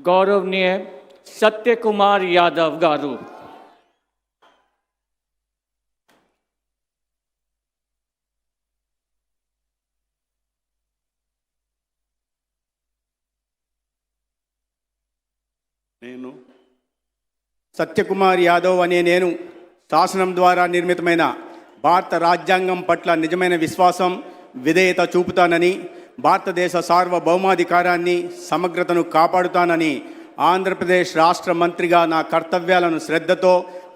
गौरवनीय सत्य कुमार यादव गारू। నేను సత్యకుమార్ యాదవ్ అనే నేను శాసనం ద్వారా నిర్మితమైన భారత రాజ్యాంగం పట్ల నిజమైన విశ్వాసం విధేయత చూపుతానని, భారతదేశ సార్వభౌమాధికారాన్ని సమగ్రతను కాపాడుతానని, ఆంధ్రప్రదేశ్ రాష్ట్ర మంత్రిగా నా కర్తవ్యాలను శ్రద్ధతో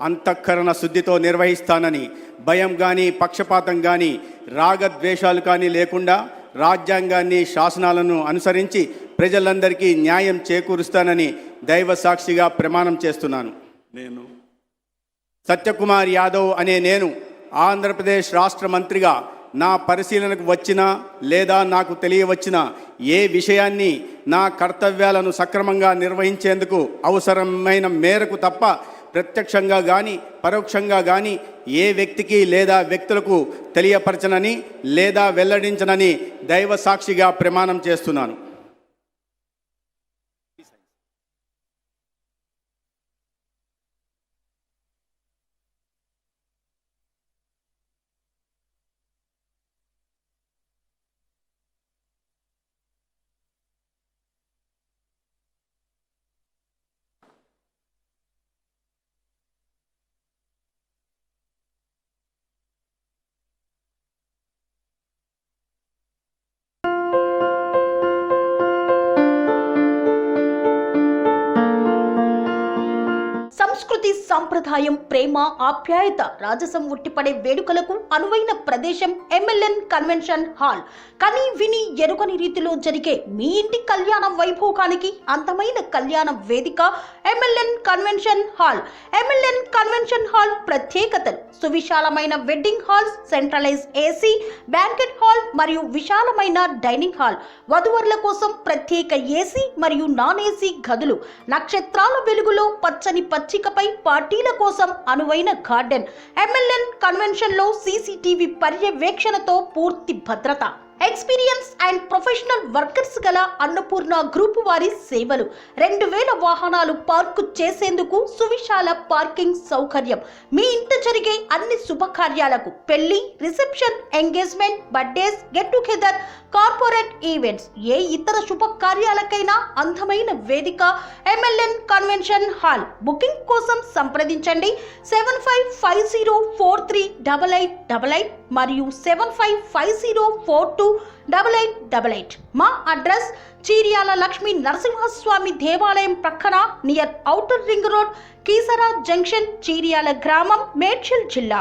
అంతఃకరణ శుద్ధితో నిర్వహిస్తానని, భయం కానీ పక్షపాతం కానీ రాగద్వేషాలు కానీ లేకుండా రాజ్యాంగాన్ని శాసనాలను అనుసరించి ప్రజలందరికీ న్యాయం చేకూరుస్తానని దైవ సాక్షిగా ప్రమాణం చేస్తున్నాను. నేను సత్యకుమార్ యాదవ్ అనే నేను ఆంధ్రప్రదేశ్ రాష్ట్ర మంత్రిగా నా పరిశీలనకు వచ్చిన లేదా నాకు తెలియవచ్చిన ఏ విషయాన్ని నా కర్తవ్యాలను సక్రమంగా నిర్వహించేందుకు అవసరమైన మేరకు తప్ప ప్రత్యక్షంగా కానీ పరోక్షంగా కానీ ఏ వ్యక్తికి లేదా వ్యక్తులకు తెలియపరచనని లేదా వెల్లడించనని దైవ సాక్షిగా ప్రమాణం చేస్తున్నాను. సంస్కృతి సంప్రదాయం ప్రేమ ఆప్యాయత రాజసం ఉట్టిపడే వేడుకలకు అనువైన ప్రదేశం ఎంఎల్ఎన్ కన్వెన్షన్ హాల్. కని విని ఎరుగని రీతిలో జరిగే మీ ఇంటి కళ్యాణ వైభోగానికి అందమైన కళ్యాణ వేదిక MLN convention hall. MLN convention hall ప్రత్యేకతలు: సువిశాలమైన wedding halls, centralise AC banquet hall మరియు విశాలమైన డైనింగ్ హాల్, వధువరుల కోసం ప్రత్యేక ఏసీ మరియు నాన్ ఏసీ గదులు, నక్షత్రాల వెలుగులో పచ్చని పచ్చికపై పార్టీల కోసం అనువైన గార్డెన్. ఎంఎల్ఎన్ కన్వెన్షన్ లో సీసీటీవీ పర్యవేక్షణతో పూర్తి భద్రత, ఎక్స్పీరియన్స్ అండ్ ప్రొఫెషనల్ వర్కర్స్ గల అన్నపూర్ణ గ్రూప్ వారి సేవలు, 2000 వాహనాలు పార్కు చేసేందుకు సువిశాల పార్కింగ్ సౌకర్యం. మీ ఇంట జరిగే అన్ని శుభకార్యాలకు, పెళ్లి, reception, engagement, birthdays, get together, corporate events, ఏ ఇతర శుభకార్యాలకైనా అందమైన వేదిక ఎంఎల్ఎన్ కన్వెన్షన్ హాల్. బుకింగ్ కోసం సంప్రదించండి 7550438888 మరియు 7550428888. మా అడ్రస్ చీర్యాల లక్ష్మీ నరసింహస్వామి దేవాలయం ప్రక్కన, near outer ring road, Keesara junction, Cheeryal గ్రామం, మేడ్చల్ జిల్లా.